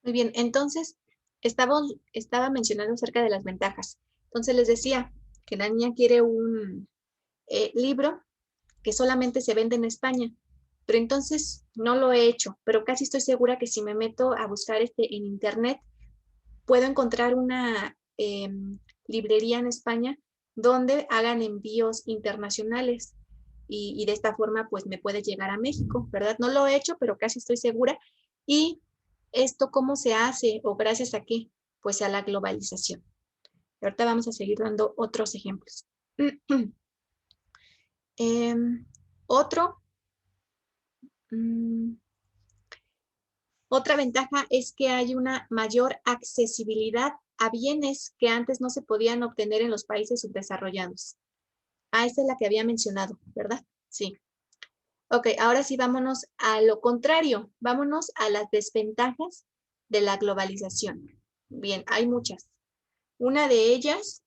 Muy bien, entonces estaba mencionando acerca de las ventajas. Entonces les decía que la niña quiere un libro que solamente se vende en España, pero entonces no lo he hecho, pero casi estoy segura que si me meto a buscar en internet, puedo encontrar una librería en España donde hagan envíos internacionales y de esta forma pues me puede llegar a México, ¿verdad? No lo he hecho, pero casi estoy segura. ¿Y esto cómo se hace o gracias a qué? Pues a la globalización. Y ahorita vamos a seguir dando otros ejemplos. Otro, mm, otra ventaja es que hay una mayor accesibilidad a bienes que antes no se podían obtener en los países subdesarrollados. Ah, esta es la que había mencionado, ¿verdad? Sí. Ok, ahora sí vámonos a lo contrario. Vámonos a las desventajas de la globalización. Bien, hay muchas. Una de ellas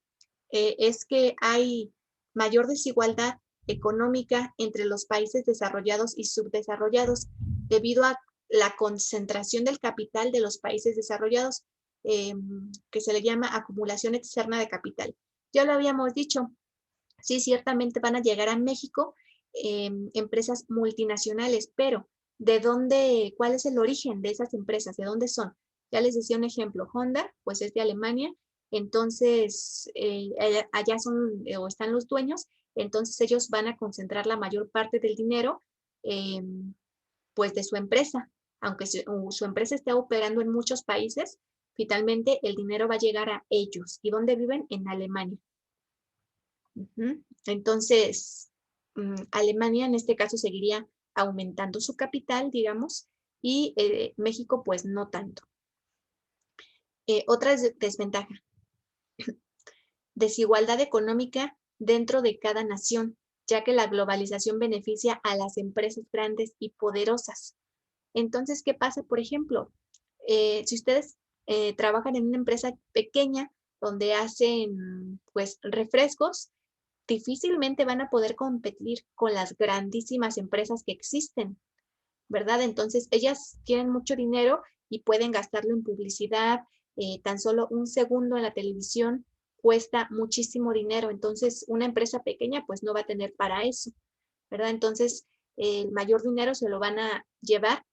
es que hay mayor desigualdad económica entre los países desarrollados y subdesarrollados debido a la concentración del capital de los países desarrollados, que se le llama acumulación externa de capital. Ya lo habíamos dicho, sí, ciertamente van a llegar a México empresas multinacionales, pero ¿de dónde, cuál es el origen de esas empresas? ¿De dónde son? Ya les decía un ejemplo, Honda, pues es de Alemania, entonces allá son o están los dueños, entonces ellos van a concentrar la mayor parte del dinero eh, pues de su empresa. Aunque su empresa esté operando en muchos países, finalmente el dinero va a llegar a ellos. ¿Y dónde viven? En Alemania. Entonces, Alemania en este caso seguiría aumentando su capital, digamos, y México pues no tanto. Otra desventaja, desigualdad económica dentro de cada nación, ya que la globalización beneficia a las empresas grandes y poderosas. Entonces, ¿qué pasa? Por ejemplo, si ustedes trabajan en una empresa pequeña donde hacen pues refrescos, difícilmente van a poder competir con las grandísimas empresas que existen, ¿verdad? Entonces, ellas tienen mucho dinero y pueden gastarlo en publicidad. Tan solo un segundo en la televisión cuesta muchísimo dinero. Entonces, una empresa pequeña pues no va a tener para eso, ¿verdad? Entonces, el mayor dinero se lo van a llevar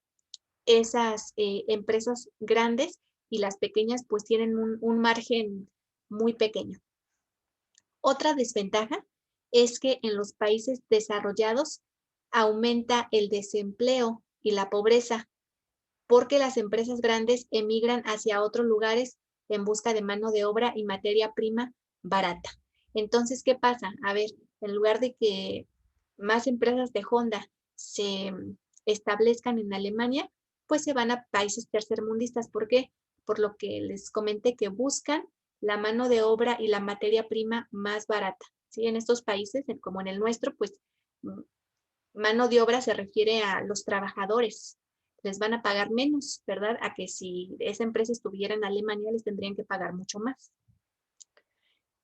esas empresas grandes y las pequeñas pues tienen un margen muy pequeño. Otra desventaja es que en los países desarrollados aumenta el desempleo y la pobreza porque las empresas grandes emigran hacia otros lugares en busca de mano de obra y materia prima barata. Entonces, ¿qué pasa? A ver, en lugar de que más empresas de Honda se establezcan en Alemania, pues se van a países tercermundistas. ¿Por qué? Por lo que les comenté que buscan la mano de obra y la materia prima más barata. ¿Sí? En estos países, como en el nuestro, pues mano de obra se refiere a los trabajadores. Les van a pagar menos, ¿verdad? A que si esa empresa estuviera en Alemania les tendrían que pagar mucho más.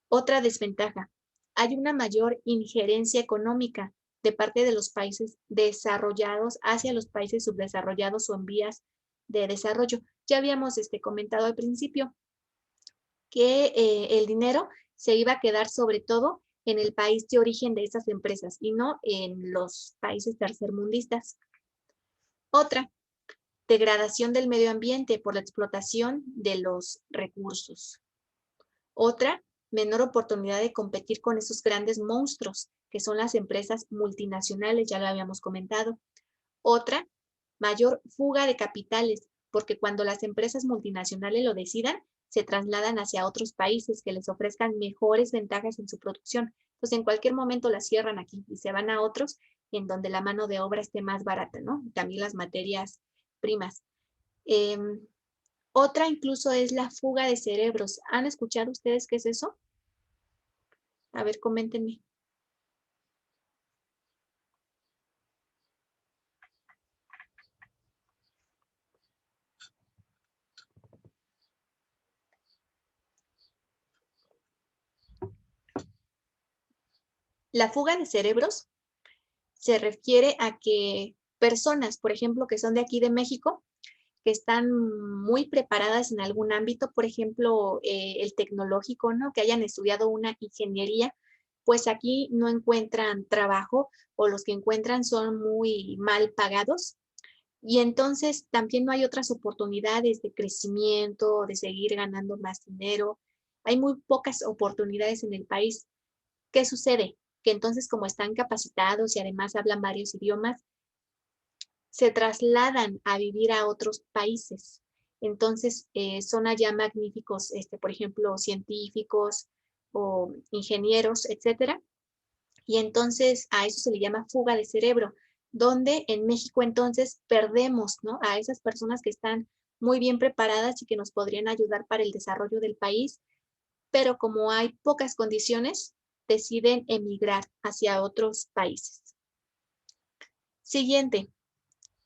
Otra desventaja, hay una mayor injerencia económica de parte de los países desarrollados hacia los países subdesarrollados o en vías de desarrollo. Ya habíamos comentado al principio que el dinero se iba a quedar sobre todo en el país de origen de esas empresas y no en los países tercermundistas. Otra, degradación del medio ambiente por la explotación de los recursos. Otra, menor oportunidad de competir con esos grandes monstruos que son las empresas multinacionales, ya lo habíamos comentado. Otra, mayor fuga de capitales, porque cuando las empresas multinacionales lo decidan, se trasladan hacia otros países que les ofrezcan mejores ventajas en su producción. Entonces, en cualquier momento las cierran aquí y se van a otros en donde la mano de obra esté más barata, ¿no? También las materias primas. Eh, Otra incluso es la fuga de cerebros. ¿Han escuchado ustedes qué es eso? A ver, coméntenme. La fuga de cerebros se refiere a que personas, por ejemplo, que son de aquí de México, que están muy preparadas en algún ámbito, por ejemplo, el tecnológico, ¿no? Que hayan estudiado una ingeniería, pues aquí no encuentran trabajo o los que encuentran son muy mal pagados. Y entonces también no hay otras oportunidades de crecimiento, de seguir ganando más dinero. Hay muy pocas oportunidades en el país. ¿Qué sucede? Que entonces como están capacitados y además hablan varios idiomas, se trasladan a vivir a otros países. Entonces, son allá magníficos, por ejemplo, científicos o ingenieros, etcétera. Y entonces a eso se le llama fuga de cerebro, donde en México entonces perdemos, ¿no? A esas personas que están muy bien preparadas y que nos podrían ayudar para el desarrollo del país, pero como hay pocas condiciones, deciden emigrar hacia otros países. Siguiente,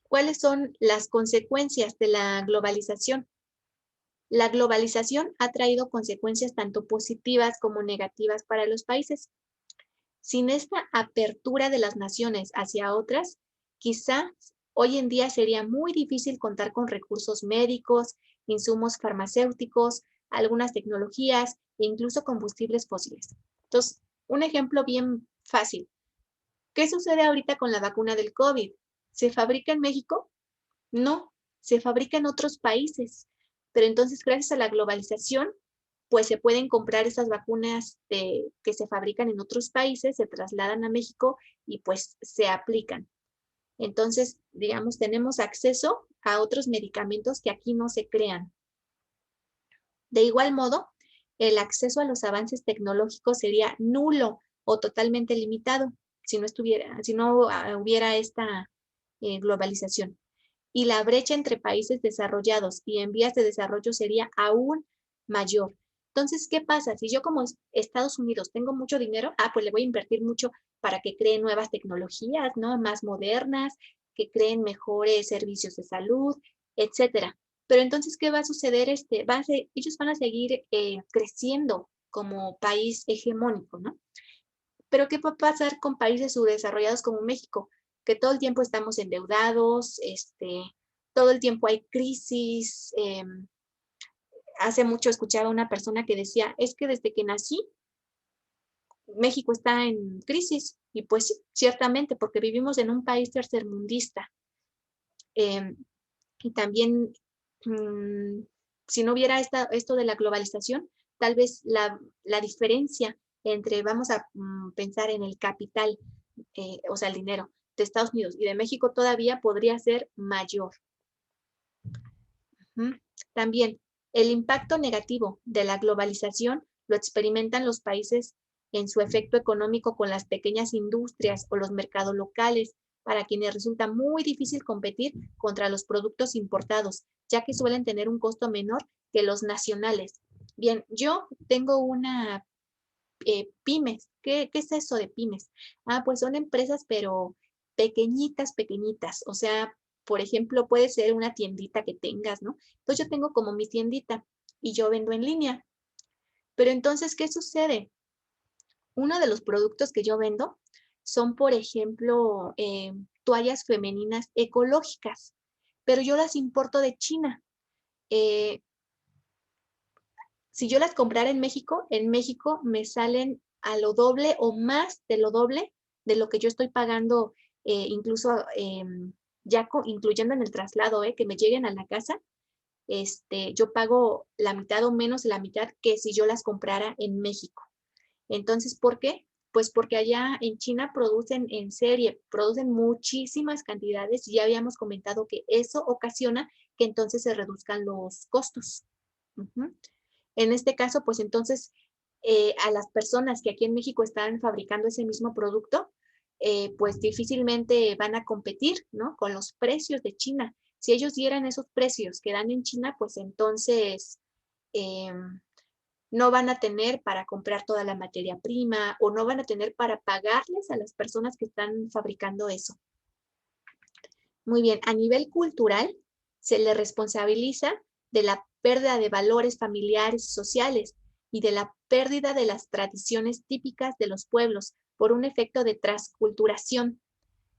¿cuáles son las consecuencias de la globalización? La globalización ha traído consecuencias tanto positivas como negativas para los países. Sin esta apertura de las naciones hacia otras, quizá hoy en día sería muy difícil contar con recursos médicos, insumos farmacéuticos, algunas tecnologías e incluso combustibles fósiles. Entonces, un ejemplo bien fácil. ¿Qué sucede ahorita con la vacuna del COVID? ¿Se fabrica en México? No, se fabrica en otros países. Pero entonces, gracias a la globalización, pues se pueden comprar esas vacunas que se fabrican en otros países, se trasladan a México y pues se aplican. Entonces, digamos, tenemos acceso a otros medicamentos que aquí no se crean. De igual modo, el acceso a los avances tecnológicos sería nulo o totalmente limitado si no hubiera esta globalización. Y la brecha entre países desarrollados y en vías de desarrollo sería aún mayor. Entonces, ¿qué pasa? Si yo como Estados Unidos tengo mucho dinero, pues le voy a invertir mucho para que creen nuevas tecnologías, ¿no? Más modernas, que creen mejores servicios de salud, etcétera. Pero entonces, ¿qué va a suceder? Ellos van a seguir creciendo como país hegemónico, ¿no? Pero ¿qué va a pasar con países subdesarrollados como México? Que todo el tiempo estamos endeudados, todo el tiempo hay crisis. Hace mucho escuchaba a una persona que decía, es que desde que nací, México está en crisis. Y pues sí, ciertamente, porque vivimos en un país tercermundista. Y también, si no hubiera esto de la globalización, tal vez la diferencia entre, vamos a pensar en el capital, o sea, el dinero de Estados Unidos y de México todavía podría ser mayor. También, el impacto negativo de la globalización lo experimentan los países en su efecto económico con las pequeñas industrias o los mercados locales, para quienes resulta muy difícil competir contra los productos importados, ya que suelen tener un costo menor que los nacionales. Bien, yo tengo una pymes. ¿Qué es eso de pymes? Pues son empresas, pero pequeñitas, pequeñitas. O sea, por ejemplo, puede ser una tiendita que tengas, ¿no? Entonces yo tengo como mi tiendita y yo vendo en línea. Pero entonces, ¿qué sucede? Uno de los productos que yo vendo son, por ejemplo, toallas femeninas ecológicas, pero yo las importo de China. Eh, si yo las comprara en México me salen a lo doble o más de lo doble de lo que yo estoy pagando, incluso ya incluyendo en el traslado, que me lleguen a la casa, yo pago la mitad o menos de la mitad que si yo las comprara en México. Entonces, ¿por qué? Pues porque allá en China producen en serie, producen muchísimas cantidades y ya habíamos comentado que eso ocasiona que entonces se reduzcan los costos. En este caso, pues entonces, a las personas que aquí en México están fabricando ese mismo producto, pues difícilmente van a competir, ¿no? Con los precios de China. Si ellos dieran esos precios que dan en China, pues entonces no van a tener para comprar toda la materia prima o no van a tener para pagarles a las personas que están fabricando eso. Muy bien, a nivel cultural, se le responsabiliza de la pérdida de valores familiares y sociales y de la pérdida de las tradiciones típicas de los pueblos por un efecto de transculturación.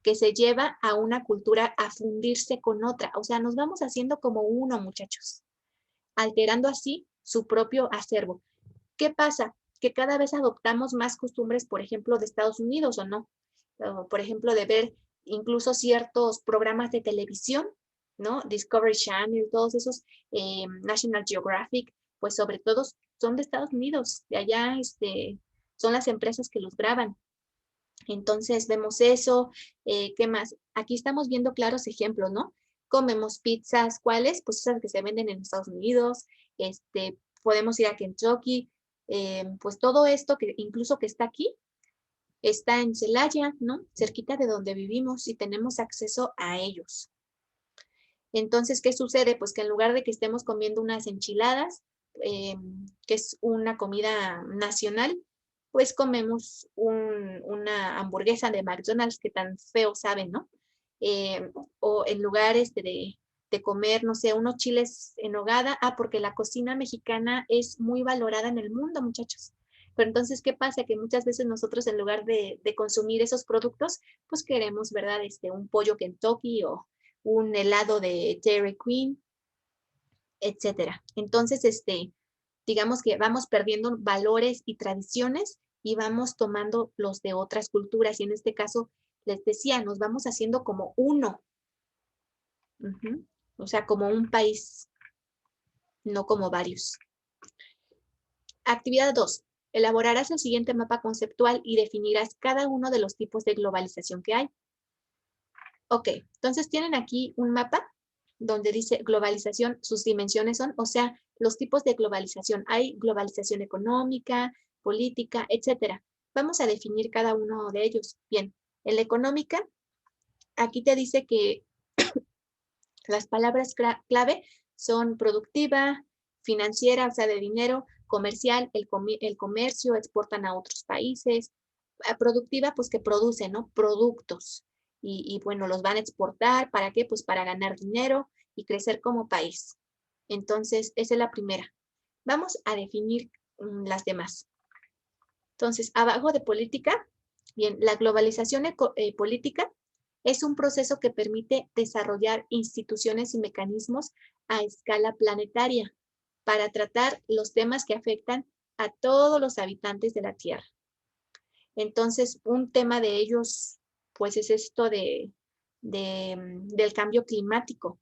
que se lleva a una cultura a fundirse con otra. O sea, nos vamos haciendo como uno, muchachos, alterando así su propio acervo. ¿Qué pasa? Que cada vez adoptamos más costumbres, por ejemplo, de Estados Unidos o no. O, por ejemplo, de ver incluso ciertos programas de televisión, ¿no? Discovery Channel, todos esos, National Geographic, pues sobre todo son de Estados Unidos, de allá son las empresas que los graban. Entonces vemos eso, ¿qué más? Aquí estamos viendo claros ejemplos, ¿no? Comemos pizzas, ¿cuáles? Pues esas que se venden en Estados Unidos, podemos ir a Kentucky, pues todo esto que incluso que está aquí, está en Celaya, ¿no? Cerquita de donde vivimos y tenemos acceso a ellos. Entonces, ¿qué sucede? Pues que en lugar de que estemos comiendo unas enchiladas, que es una comida nacional, pues comemos una hamburguesa de McDonald's que tan feo saben, ¿no? O en lugar de comer, no sé, unos chiles en nogada, porque la cocina mexicana es muy valorada en el mundo, muchachos. Pero entonces, ¿qué pasa? Que muchas veces nosotros en lugar de consumir esos productos, pues queremos, ¿verdad? Un pollo Kentucky o un helado de Dairy Queen, etcétera. Entonces, digamos que vamos perdiendo valores y tradiciones y vamos tomando los de otras culturas. Y en este caso, les decía, nos vamos haciendo como uno. O sea, como un país, no como varios. Actividad 2. Elaborarás el siguiente mapa conceptual y definirás cada uno de los tipos de globalización que hay. Ok, entonces tienen aquí un mapa donde dice globalización, sus dimensiones son, o sea, los tipos de globalización. Hay globalización económica, política, etcétera. Vamos a definir cada uno de ellos. Bien, en la económica, aquí te dice que las palabras clave son productiva, financiera, o sea, de dinero, comercial, el comercio, exportan a otros países. Productiva, pues que produce, ¿no? Productos. Y bueno, los van a exportar. ¿Para qué? Pues para ganar dinero y crecer como país. Entonces, esa es la primera. Vamos a definir las demás. Entonces, abajo de política, bien, la globalización política es un proceso que permite desarrollar instituciones y mecanismos a escala planetaria para tratar los temas que afectan a todos los habitantes de la Tierra. Entonces, un tema de ellos, pues es esto del cambio climático.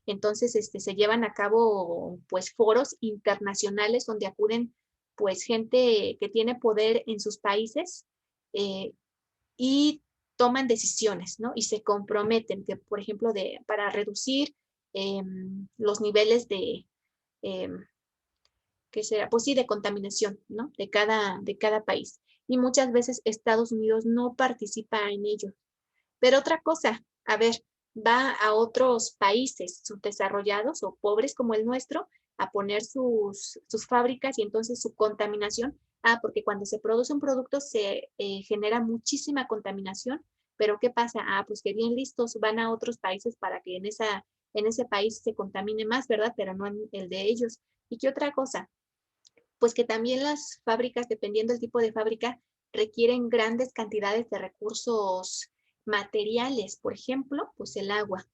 Entonces, se llevan a cabo, pues, foros internacionales donde acuden, pues, gente que tiene poder en sus países y toman decisiones, ¿no? Y se comprometen, que, por ejemplo, para reducir los niveles eh, ¿qué será? Pues sí, de contaminación, ¿no? De cada país. Y muchas veces Estados Unidos no participa en ello. Pero otra cosa, a ver, va a otros países subdesarrollados o pobres como el nuestro a poner sus fábricas y entonces su contaminación. Porque cuando se produce un producto se genera muchísima contaminación, pero ¿qué pasa? Pues que bien listos van a otros países para que en ese país se contamine más, ¿verdad? Pero no en el de ellos. ¿Y qué otra cosa? Pues que también las fábricas, dependiendo del tipo de fábrica, requieren grandes cantidades de recursos materiales, por ejemplo, pues el agua.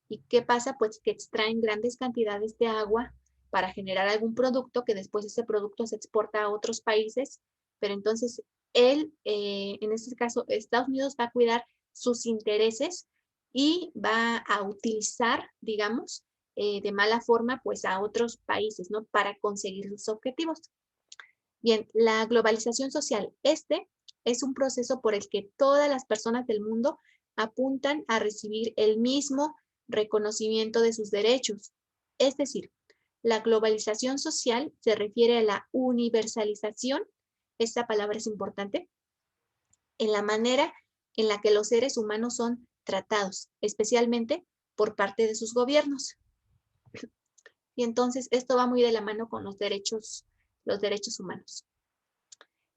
¿Y qué pasa? Pues que extraen grandes cantidades de agua para generar algún producto que después ese producto se exporta a otros países, pero entonces en este caso, Estados Unidos va a cuidar sus intereses y va a utilizar, digamos, de mala forma, pues a otros países, ¿no? Para conseguir sus objetivos. Bien, la globalización social. Es un proceso por el que todas las personas del mundo apuntan a recibir el mismo reconocimiento de sus derechos. Es decir, la globalización social se refiere a la universalización, esta palabra es importante, en la manera en la que los seres humanos son tratados, especialmente por parte de sus gobiernos. Y entonces esto va muy de la mano con los derechos humanos.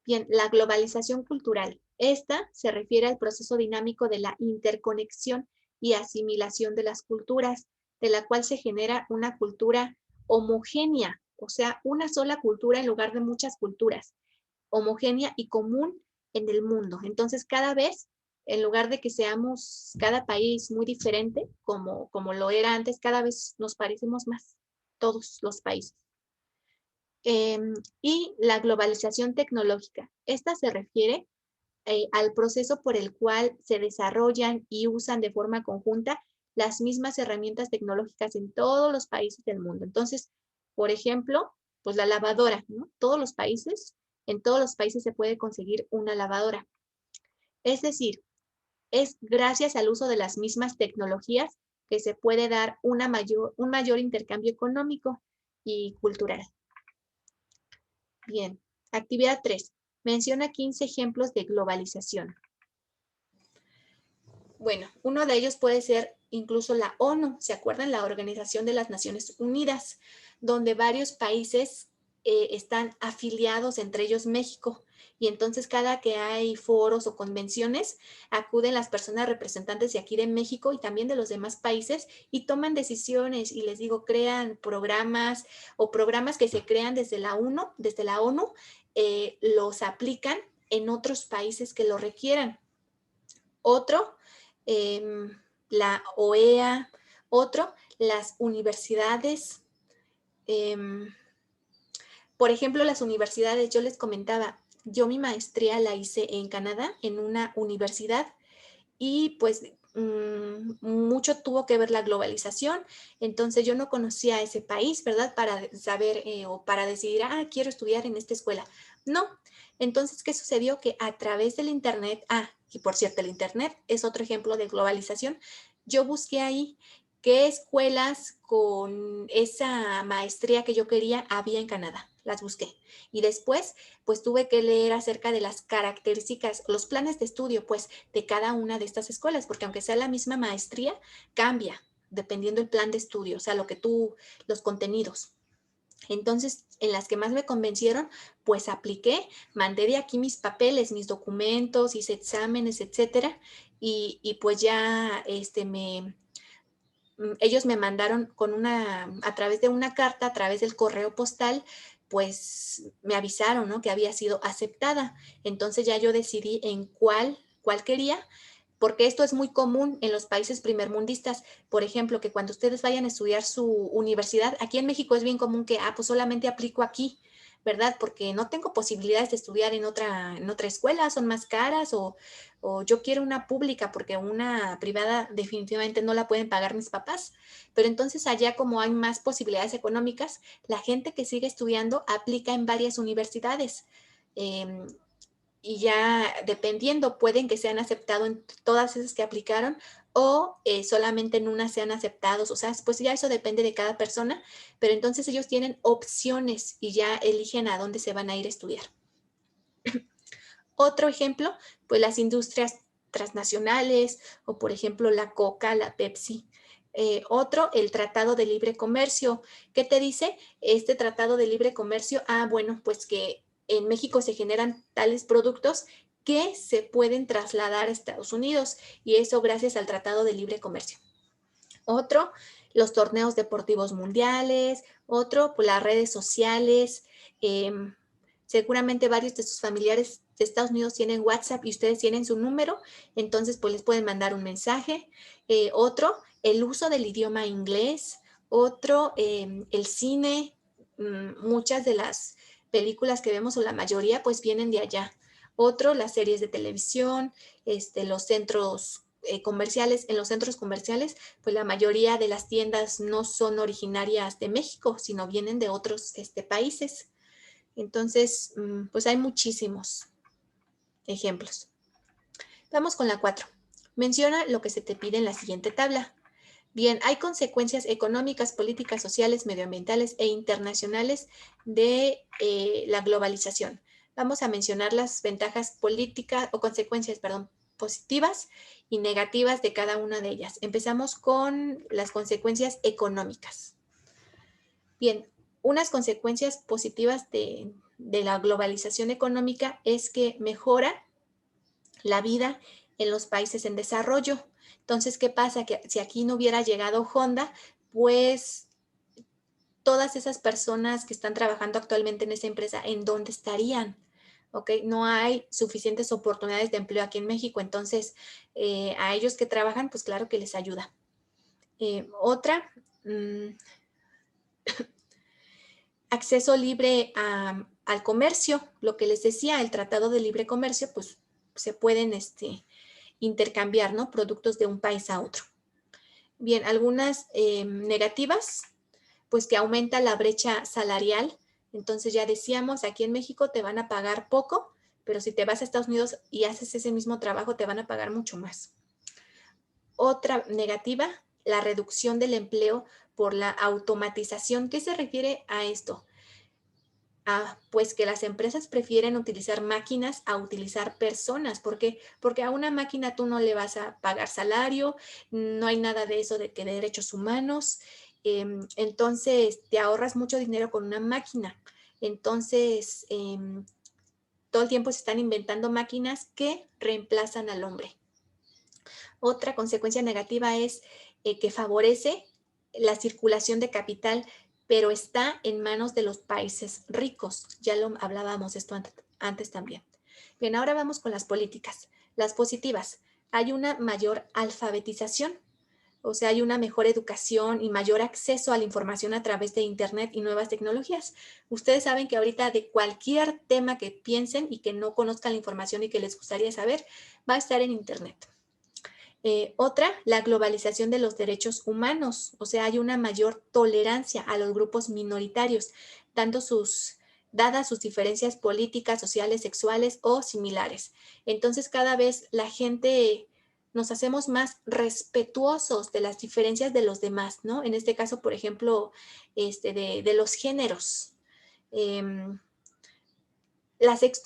Bien, la globalización cultural. Esta se refiere al proceso dinámico de la interconexión y asimilación de las culturas, de la cual se genera una cultura homogénea, o sea, una sola cultura en lugar de muchas culturas, homogénea y común en el mundo. Entonces, cada vez En lugar de que seamos cada país muy diferente, como lo era antes, cada vez nos parecemos más, todos los países. Y la globalización tecnológica. Esta se refiere al proceso por el cual se desarrollan y usan de forma conjunta las mismas herramientas tecnológicas en todos los países del mundo. Entonces, por ejemplo, pues la lavadora, ¿no? En todos los países se puede conseguir una lavadora. Es decir, es gracias al uso de las mismas tecnologías que se puede dar un mayor intercambio económico y cultural. Bien, actividad 3. Menciona 15 ejemplos de globalización. Bueno, uno de ellos puede ser incluso la ONU, ¿se acuerdan? La Organización de las Naciones Unidas, donde varios países están afiliados, entre ellos México. Y entonces cada que hay foros o convenciones, acuden las personas representantes de aquí de México y también de los demás países y toman decisiones y les digo, crean programas o programas que se crean desde la ONU, los aplican en otros países que lo requieran. Otro, la OEA, otro, las universidades. Por ejemplo, las universidades, yo les comentaba, yo mi maestría la hice en Canadá, en una universidad, y pues mucho tuvo que ver la globalización, entonces yo no conocía ese país, ¿verdad? Para saber o para decidir, quiero estudiar en esta escuela. No, entonces, ¿qué sucedió? Que a través del Internet, y por cierto, el Internet es otro ejemplo de globalización, yo busqué ahí qué escuelas con esa maestría que yo quería había en Canadá, las busqué. Y después, pues tuve que leer acerca de las características, los planes de estudio, pues, de cada una de estas escuelas, porque aunque sea la misma maestría, cambia dependiendo el plan de estudio, o sea, los contenidos. Entonces, en las que más me convencieron, pues apliqué, mandé de aquí mis papeles, mis documentos, hice exámenes, etcétera, y pues ya ellos me mandaron a través de una carta, a través del correo postal, pues me avisaron, ¿no? Que había sido aceptada. Entonces ya yo decidí en cuál quería, porque esto es muy común en los países primermundistas. Por ejemplo, que cuando ustedes vayan a estudiar su universidad, aquí en México es bien común que, pues solamente aplico aquí, ¿verdad? Porque no tengo posibilidades de estudiar en otra escuela, son más caras o yo quiero una pública porque una privada definitivamente no la pueden pagar mis papás. Pero entonces allá como hay más posibilidades económicas, la gente que sigue estudiando aplica en varias universidades. Eh, y ya dependiendo, pueden que sean aceptados en todas esas que aplicaron o solamente en unas sean aceptados. O sea, pues ya eso depende de cada persona, pero entonces ellos tienen opciones y ya eligen a dónde se van a ir a estudiar. Otro ejemplo, pues las industrias transnacionales o por ejemplo la Coca, la Pepsi. Otro, el Tratado de Libre Comercio. ¿Qué te dice este Tratado de Libre Comercio? Bueno, pues que en México se generan tales productos que se pueden trasladar a Estados Unidos y eso gracias al Tratado de Libre Comercio. Otro, los torneos deportivos mundiales. Otro, pues las redes sociales. Seguramente varios de sus familiares de Estados Unidos tienen WhatsApp y ustedes tienen su número, entonces pues les pueden mandar un mensaje. Otro, el uso del idioma inglés. Otro, el cine. Muchas de las películas que vemos o la mayoría pues vienen de allá. Otro, las series de televisión, los centros comerciales. En los centros comerciales, pues la mayoría de las tiendas no son originarias de México, sino vienen de otros países. Entonces, pues hay muchísimos ejemplos. Vamos con la 4. Menciona lo que se te pide en la siguiente tabla. Bien, hay consecuencias económicas, políticas, sociales, medioambientales e internacionales de la globalización. Vamos a mencionar las ventajas políticas o consecuencias, perdón, positivas y negativas de cada una de ellas. Empezamos con las consecuencias económicas. Bien, unas consecuencias positivas de la globalización económica es que mejora la vida en los países en desarrollo. Entonces, ¿qué pasa? Que si aquí no hubiera llegado Honda, pues todas esas personas que están trabajando actualmente en esa empresa, ¿en dónde estarían? ¿ok? No hay suficientes oportunidades de empleo aquí en México, entonces a ellos que trabajan, pues claro que les ayuda. Otra, acceso libre al comercio, lo que les decía, el Tratado de Libre Comercio, pues se pueden intercambiar, ¿no? Productos de un país a otro. Bien, algunas negativas, pues que aumenta la brecha salarial. Entonces ya decíamos, aquí en México te van a pagar poco, pero si te vas a Estados Unidos y haces ese mismo trabajo, te van a pagar mucho más. Otra negativa, la reducción del empleo por la automatización. ¿Qué se refiere a esto? Pues que las empresas prefieren utilizar máquinas a utilizar personas. ¿Por qué? Porque a una máquina tú no le vas a pagar salario, no hay nada de eso de que de derechos humanos. Entonces, te ahorras mucho dinero con una máquina. Entonces, todo el tiempo se están inventando máquinas que reemplazan al hombre. Otra consecuencia negativa es que favorece la circulación de capital, pero está en manos de los países ricos. Ya lo hablábamos esto antes también. Bien, ahora vamos con las políticas. Las positivas. Hay una mayor alfabetización, o sea, hay una mejor educación y mayor acceso a la información a través de Internet y nuevas tecnologías. Ustedes saben que ahorita de cualquier tema que piensen y que no conozcan la información y que les gustaría saber, va a estar en Internet. Otra, la globalización de los derechos humanos, o sea, hay una mayor tolerancia a los grupos minoritarios, dadas sus diferencias políticas, sociales, sexuales o similares. Entonces, cada vez la gente nos hacemos más respetuosos de las diferencias de los demás, ¿no? En este caso, por ejemplo, de los géneros.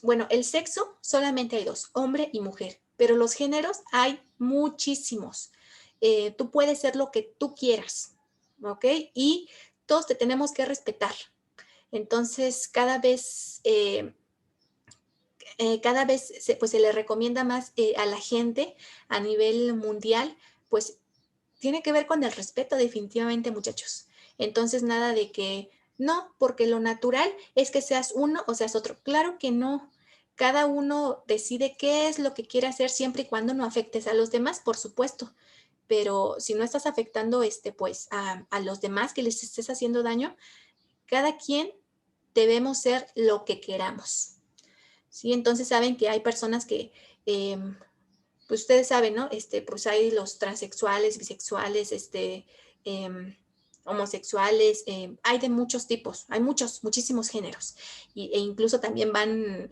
Bueno, el sexo solamente hay dos, hombre y mujer, pero los géneros hay muchísimos. Tú puedes ser lo que tú quieras, ¿ok? Y todos te tenemos que respetar. Entonces, cada vez pues, se le recomienda más a la gente a nivel mundial, pues tiene que ver con el respeto definitivamente, muchachos. Entonces, nada de que no, porque lo natural es que seas uno o seas otro. Claro que no. Cada uno decide qué es lo que quiere hacer siempre y cuando no afectes a los demás, por supuesto. Pero si no estás afectando pues, a los demás, que les estés haciendo daño, cada quien debemos ser lo que queramos. ¿Sí? Entonces saben que hay personas que pues ustedes saben, ¿no? Pues hay los transexuales, bisexuales, homosexuales, hay de muchos tipos, hay muchísimos géneros. E incluso también van,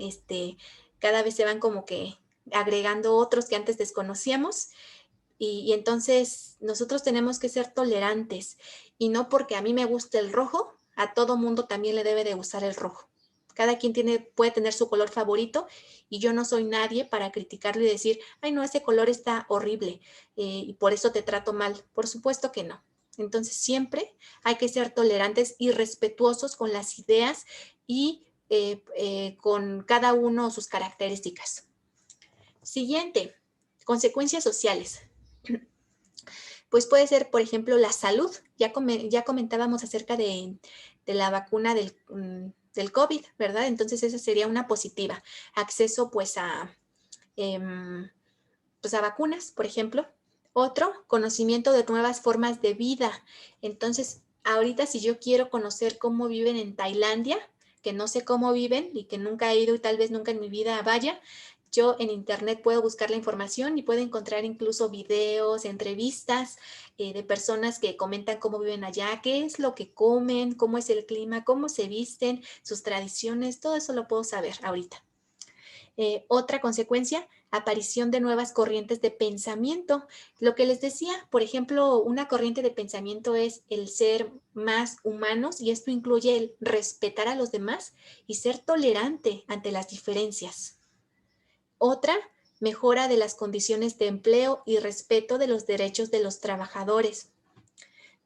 cada vez se van como que agregando otros que antes desconocíamos. Y entonces nosotros tenemos que ser tolerantes y no porque a mí me guste el rojo, a todo mundo también le debe de gustar el rojo. Cada quien puede tener su color favorito y yo no soy nadie para criticarlo y decir, ay no, ese color está horrible y por eso te trato mal. Por supuesto que no. Entonces siempre hay que ser tolerantes y respetuosos con las ideas y con cada uno sus características. Siguiente, consecuencias sociales. Pues puede ser, por ejemplo, la salud. Ya comentábamos acerca de la vacuna del COVID, ¿verdad? Entonces esa sería una positiva. Acceso pues pues a vacunas, por ejemplo. Otro, conocimiento de nuevas formas de vida. Entonces, ahorita si yo quiero conocer cómo viven en Tailandia, que no sé cómo viven y que nunca he ido y tal vez nunca en mi vida vaya, yo en internet puedo buscar la información y puedo encontrar incluso videos, entrevistas de personas que comentan cómo viven allá, qué es lo que comen, cómo es el clima, cómo se visten, sus tradiciones, todo eso lo puedo saber ahorita. Otra consecuencia, aparición de nuevas corrientes de pensamiento. Lo que les decía, por ejemplo, una corriente de pensamiento es el ser más humanos y esto incluye el respetar a los demás y ser tolerante ante las diferencias. Otra, mejora de las condiciones de empleo y respeto de los derechos de los trabajadores.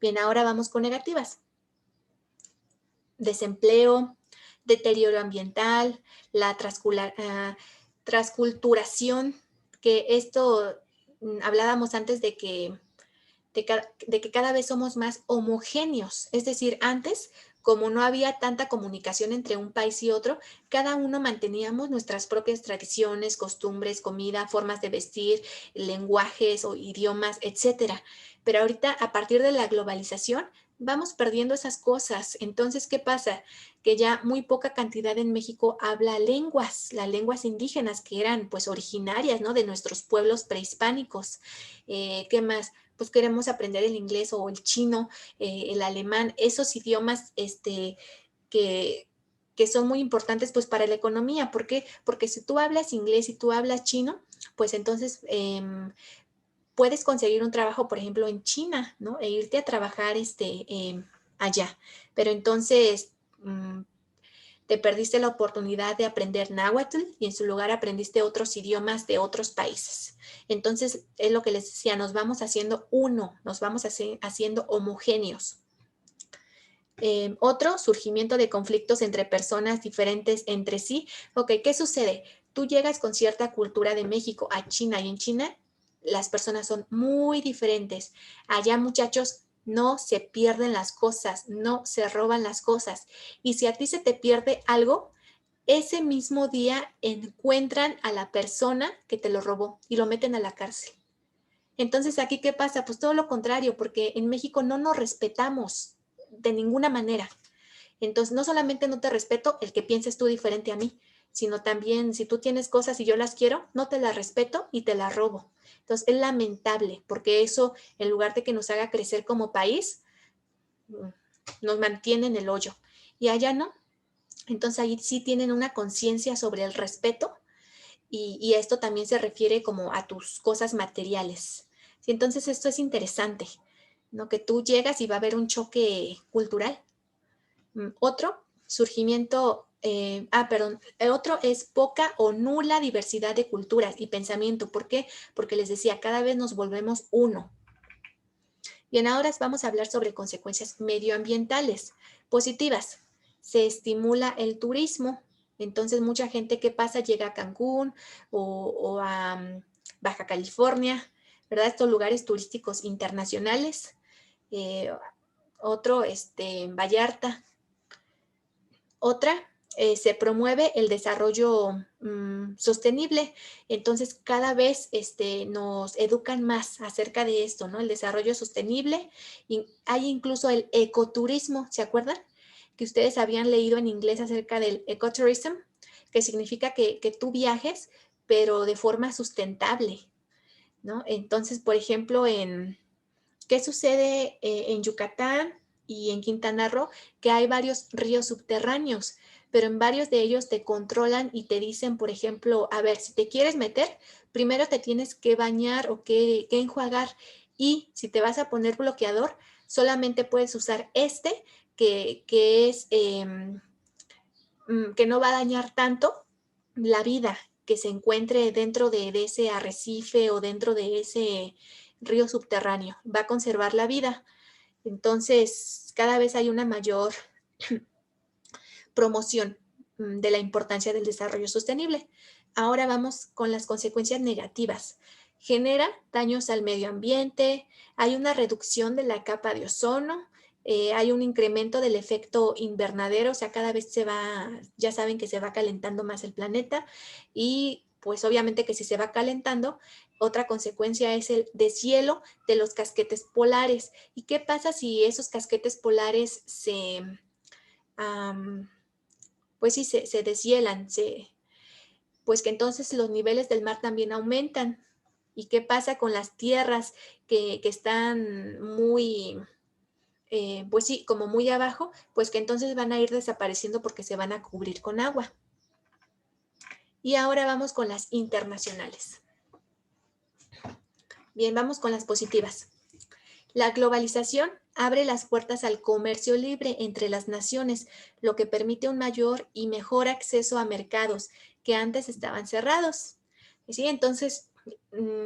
Bien, ahora vamos con negativas. Desempleo, deterioro ambiental, la transculturación, que esto hablábamos antes de que cada vez somos más homogéneos. Es decir, antes como no había tanta comunicación entre un país y otro, cada uno manteníamos nuestras propias tradiciones, costumbres, comida, formas de vestir, lenguajes o idiomas, etcétera. Pero ahorita, a partir de la globalización, vamos perdiendo esas cosas. Entonces, ¿qué pasa? Que ya muy poca cantidad en México habla lenguas, las lenguas indígenas que eran pues originarias, ¿no? De nuestros pueblos prehispánicos. ¿Qué más? Pues queremos aprender el inglés o el chino, el alemán, esos idiomas que, que son muy importantes pues para la economía. ¿Por qué? Porque si tú hablas inglés y tú hablas chino, pues entonces puedes conseguir un trabajo, por ejemplo, en China, ¿no? E irte a trabajar allá. Pero entonces te perdiste la oportunidad de aprender náhuatl y en su lugar aprendiste otros idiomas de otros países. Entonces, es lo que les decía, nos vamos haciendo uno, nos vamos haciendo homogéneos. Otro, surgimiento de conflictos entre personas diferentes entre sí. Ok, ¿qué sucede? Tú llegas con cierta cultura de México a China y en China las personas son muy diferentes. Allá, muchachos, no se pierden las cosas, no se roban las cosas. Y si a ti se te pierde algo, ese mismo día encuentran a la persona que te lo robó y lo meten a la cárcel. Entonces, ¿aquí qué pasa? Pues todo lo contrario, porque en México no nos respetamos de ninguna manera. Entonces, no solamente no te respeto el que pienses tú diferente a mí, sino también si tú tienes cosas y yo las quiero, no te las respeto y te las robo. Entonces, es lamentable porque eso, en lugar de que nos haga crecer como país, nos mantiene en el hoyo. Y allá no. Entonces, ahí sí tienen una conciencia sobre el respeto y esto también se refiere como a tus cosas materiales. Sí, entonces, esto es interesante, ¿no? Que tú llegas y va a haber un choque cultural. Otro, surgimiento, perdón, otro es poca o nula diversidad de culturas y pensamiento. ¿Por qué? Porque les decía, cada vez nos volvemos uno. Bien, ahora vamos a hablar sobre consecuencias medioambientales positivas. Se estimula el turismo. Entonces, mucha gente que pasa llega a Cancún o a Baja California, ¿verdad? Estos lugares turísticos internacionales. Eh, otro, Vallarta. Otra, se promueve el desarrollo sostenible. Entonces, cada vez nos educan más acerca de esto, ¿no? El desarrollo sostenible. Y hay incluso el ecoturismo, ¿se acuerdan? Que ustedes habían leído en inglés acerca del ecotourism, que significa que tú viajes, pero de forma sustentable, ¿no? Entonces, por ejemplo, ¿qué sucede en Yucatán y en Quintana Roo? Que hay varios ríos subterráneos, pero en varios de ellos te controlan y te dicen, por ejemplo, a ver, si te quieres meter, primero te tienes que bañar o que enjuagar y si te vas a poner bloqueador, solamente puedes usar que es que no va a dañar tanto la vida que se encuentre dentro de ese arrecife o dentro de ese río subterráneo. Va a conservar la vida. Entonces, cada vez hay una mayor promoción de la importancia del desarrollo sostenible. Ahora vamos con las consecuencias negativas. Genera daños al medio ambiente, hay una reducción de la capa de ozono, hay un incremento del efecto invernadero, o sea, cada vez ya saben que se va calentando más el planeta y pues obviamente que si se va calentando, otra consecuencia es el deshielo de los casquetes polares. ¿Y qué pasa si esos casquetes polares pues sí, se deshielan, pues que entonces los niveles del mar también aumentan? ¿Y qué pasa con las tierras que están pues sí, como muy abajo? Pues que entonces van a ir desapareciendo porque se van a cubrir con agua. Y ahora vamos con las internacionales. Bien, vamos con las positivas. La globalización abre las puertas al comercio libre entre las naciones, lo que permite un mayor y mejor acceso a mercados que antes estaban cerrados. Y sí, entonces,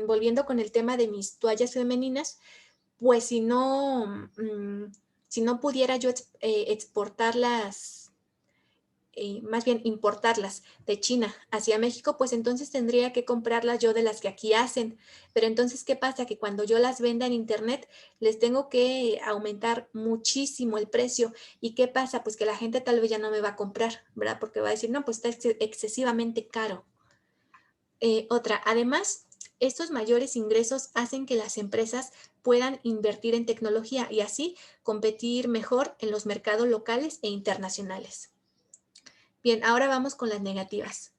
volviendo con el tema de mis toallas femeninas, pues si no pudiera yo exportarlas más bien importarlas de China hacia México, pues entonces tendría que comprarlas yo de las que aquí hacen. Pero entonces, ¿qué pasa? Que cuando yo las venda en internet, les tengo que aumentar muchísimo el precio. ¿Y qué pasa? Pues que la gente tal vez ya no me va a comprar, ¿verdad? Porque va a decir, no, pues está excesivamente caro. Otra, además, estos mayores ingresos hacen que las empresas puedan invertir en tecnología y así competir mejor en los mercados locales e internacionales. Bien, ahora vamos con las negativas.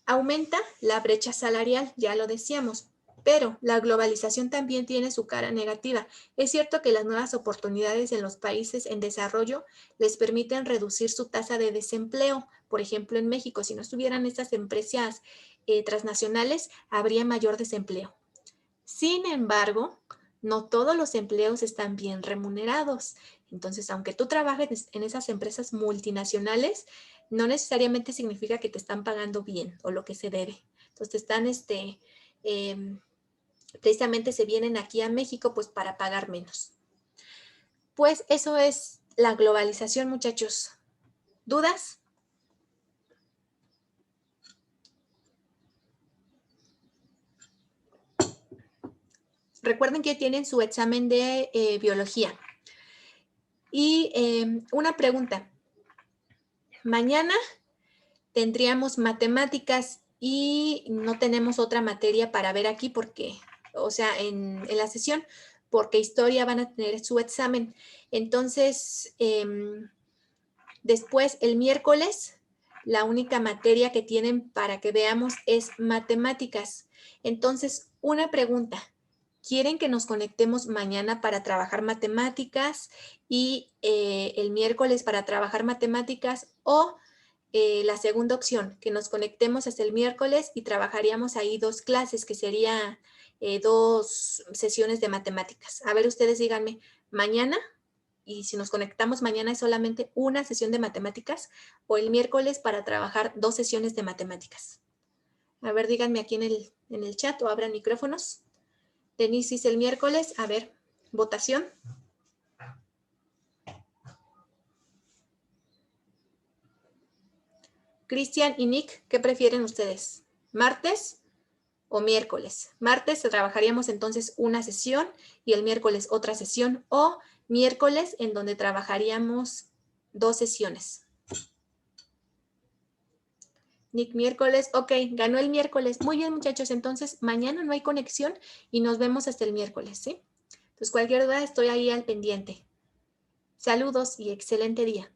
Aumenta la brecha salarial, ya lo decíamos, pero la globalización también tiene su cara negativa. Es cierto que las nuevas oportunidades en los países en desarrollo les permiten reducir su tasa de desempleo. Por ejemplo, en México, si no estuvieran estas empresas transnacionales, habría mayor desempleo. Sin embargo, no todos los empleos están bien remunerados. Entonces, aunque tú trabajes en esas empresas multinacionales, no necesariamente significa que te están pagando bien o lo que se debe. Entonces, precisamente se vienen aquí a México pues para pagar menos. Pues eso es la globalización, muchachos. ¿Dudas? Recuerden que tienen su examen de biología. Y una pregunta. Mañana tendríamos matemáticas y no tenemos otra materia para ver aquí porque, o sea, en la sesión, porque historia van a tener su examen. Entonces, después, el miércoles, la única materia que tienen para que veamos es matemáticas. Entonces, una pregunta. ¿Quieren que nos conectemos mañana para trabajar matemáticas y el miércoles para trabajar matemáticas o la segunda opción, que nos conectemos hasta el miércoles y trabajaríamos ahí 2 clases, que sería 2 sesiones de matemáticas? A ver, ustedes díganme, mañana, y si nos conectamos mañana es solamente una sesión de matemáticas, o el miércoles para trabajar 2 sesiones de matemáticas. A ver, díganme aquí en el chat o abran micrófonos. Denise dice el miércoles. A ver, votación. Cristian y Nick, ¿qué prefieren ustedes? ¿Martes o miércoles? Martes trabajaríamos entonces una sesión y el miércoles otra sesión, o miércoles en donde trabajaríamos 2 sesiones. Nick, miércoles. Ok, ganó el miércoles. Muy bien, muchachos. Entonces, mañana no hay conexión y nos vemos hasta el miércoles, ¿sí? Entonces, cualquier duda estoy ahí al pendiente. Saludos y excelente día.